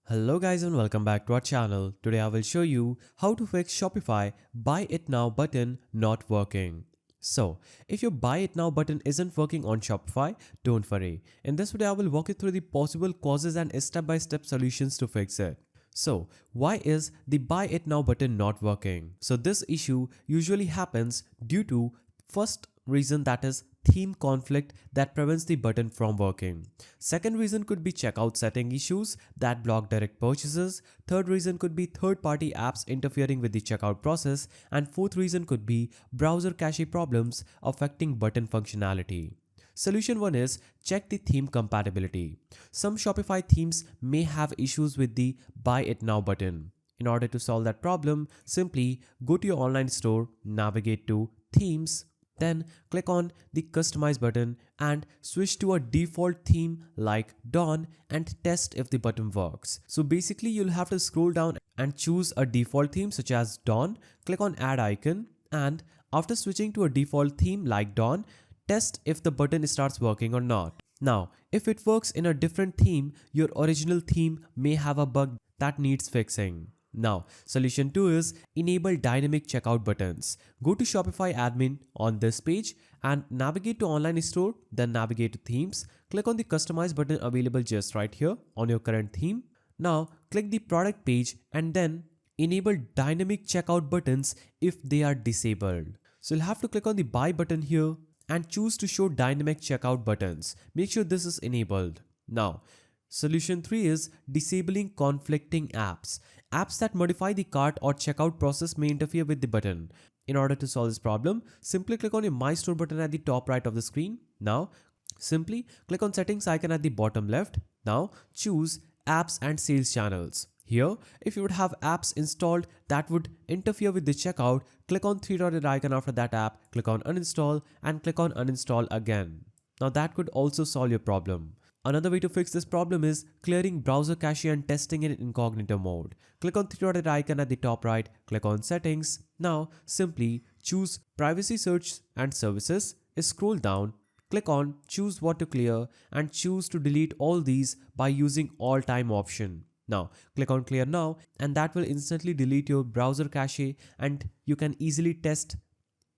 Hello guys and welcome back to our channel. Today I will show you how to fix Shopify Buy It Now button not working. So, if your Buy It Now button isn't working on Shopify, don't worry. In this video I will walk you through the possible causes and step-by-step solutions to fix it. So, why is the Buy It Now button not working? So this issue usually happens due to first reason, that is theme conflict that prevents the button from working. Second reason could be checkout setting issues that block direct purchases. Third reason could be third-party apps interfering with the checkout process. And fourth reason could be browser cache problems affecting button functionality. Solution 1 is check the theme compatibility. Some Shopify themes may have issues with the Buy It Now button. In order to solve that problem, simply go to your online store, navigate to Themes, then click on the Customize button and switch to a default theme like Dawn and test if the button works. So basically you'll have to scroll down and choose a default theme such as Dawn, click on Add icon, and after switching to a default theme like Dawn, test if the button starts working or not. Now, if it works in a different theme, your original theme may have a bug that needs fixing. Now, solution 2 is enable dynamic checkout buttons. Go to Shopify admin on this page and navigate to online store, then navigate to themes. Click on the customize button available just right here on your current theme. Now, click the product page and then enable dynamic checkout buttons if they are disabled. So you'll have to click on the buy button here and choose to show dynamic checkout buttons. Make sure this is enabled. Now, solution 3 is disabling conflicting apps. Apps that modify the cart or checkout process may interfere with the button. In order to solve this problem, simply click on your My Store button at the top right of the screen. Now, simply click on Settings icon at the bottom left. Now, choose Apps and Sales Channels. Here, if you would have apps installed that would interfere with the checkout, click on three-dotted icon after that app, click on Uninstall and click on Uninstall again. Now that could also solve your problem. Another way to fix this problem is clearing browser cache and testing in incognito mode. Click on three-dotted icon at the top right, click on Settings. Now simply choose Privacy Search and Services, scroll down, click on Choose What to Clear and choose to delete all these by using All Time option. Now click on Clear Now and that will instantly delete your browser cache and you can easily test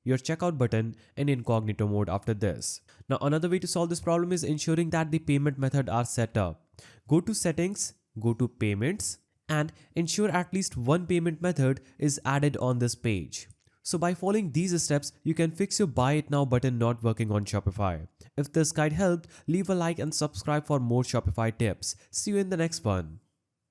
your checkout button in incognito mode after this. Now another way to solve this problem is ensuring that the payment method are set up. Go to Settings, go to Payments and ensure at least one payment method is added on this page. So by following these steps, you can fix your Buy It Now button not working on Shopify. If this guide helped, leave a like and subscribe for more Shopify tips. See you in the next one.